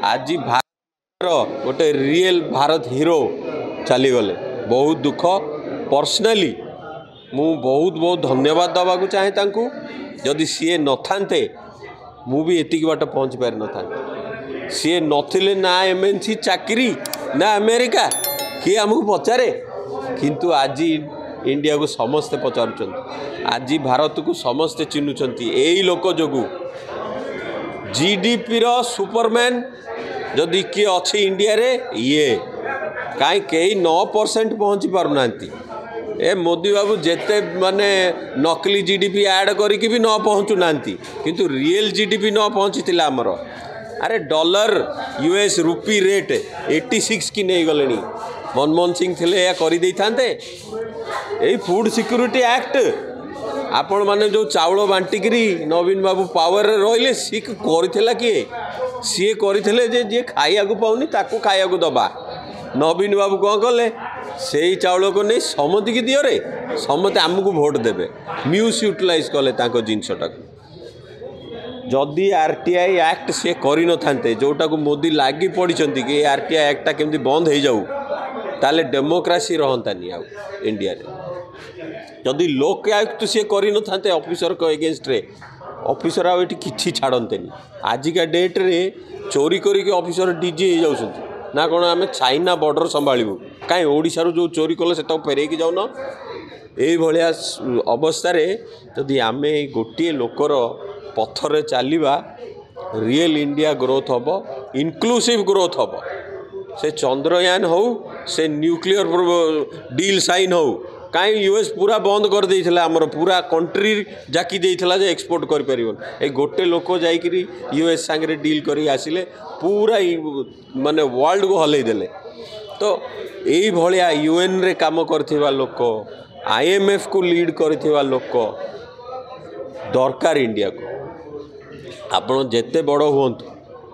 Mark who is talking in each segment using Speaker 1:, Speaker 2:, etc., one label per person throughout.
Speaker 1: आज भारत गोटे real Bharat hero चलीगले बहुत दुख पर्सनाली मु बहुत बहुत धन्यवाद दवाक चाहे जदि सी न था मु भी एतिक बाट पहुँच पारि न था सी नथिले ना एमएनसी चाकरी ना अमेरिका किए आमको पचारे किंतु आज इंडिया को समस्ते पचार आज भारत को समस्ते चिन्हुंट यही लोक जो जीडीपी रो सुपरमैन जदि किए अच्छे इंडिया रे ये कहीं कई 9% पहुँची पारना ए मोदी बाबू जेते माने नकली जीडीपी ऐड करके भी न पहुँचु ना किंतु रियल जीडीपी न पहुँची आमर अरे डॉलर यूएस रुपी रेट 86 की नहीं गले मनमोहन सिंह थे या कर यही फूड सिक्योरिटी एक्ट आपण माने जो चाउल बांटिकी नवीन बाबू पावर रहिले सी करथिला किए सी करथिले जे जे खाइया को पाउनी ताको खाइया को दबा नवीन बाबू कौन कले से चाउल को नहीं समति की दियो रे समते आमको भोट देबे मिस यूटिलाइज कले ताको जिनसटा जदि आरटीआई एक्ट सी करि न थांते जोटा को मोदी लागी पड़िचंती कि आरटीआई एक्टा केमती बंद हो जाऊ ताले डेमोक्रेसी रहंतानी आ इंडिया रे जदि लोक आयुक्त सी कर न ऑफिसर को एगेन्स्ट रे ऑफिसर आउ कि छाड़ते आजिका डेट रे चोरी करके ऑफिसर डीजी हो जाउछंती ना कौन आम चाइना बॉर्डर संभालू कहीं ओडिशारू जो चोरी कले से फेर जाऊन ये अवस्था जदि आम गोटे लोकर पथर चलवा रियल इंडिया ग्रोथ हम इनक्लूसिव ग्रोथ हम से चंद्रयान हो से न्यूक्लियर डील साइन हो कहीं यूएस पूरा बंद कर देइथिला हमर पूरा कंट्री जाकी देइथिला जे एक्सपोर्ट कर परिबन ए गोटे लोक जाइकरी यूएस संगे डील करी आसिले पूरा माने वर्ल्ड को हलै देले तो एई भलिया यूएन रे काम करथिबा लोक आईएमएफ को लीड करथिबा लोक दरकार इंडिया को आपण जेते बड़ हुंतु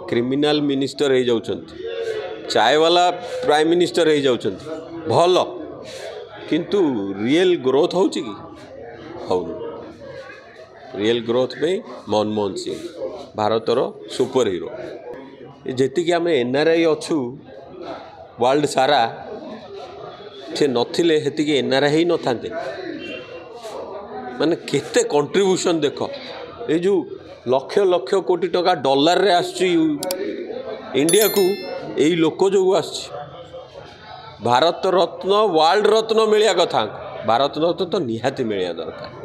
Speaker 1: क्रिमिनल मिनिस्टर हो जाउछंती चाय वाला प्राइम मिनिस्टर हो जाउछंती भल किंतु रियल ग्रोथ हो रियल ग्रोथ में मनमोहन सिंह भारतर सुपर हीरो जी आम एनआरआई अच्छु वर्ल्ड सारा से नथिले हेतिके एनआरआई न थांते माने केते कंट्रीब्यूशन देख ये जो लक्ष लक्ष कोटी टका डॉलर रे आसची इंडिया को यही लोक जो आसची भारत रत्न वर्ल्ड रत्न मिलिया कथा भारत रत्न तो निहाती मिलिया दरकार।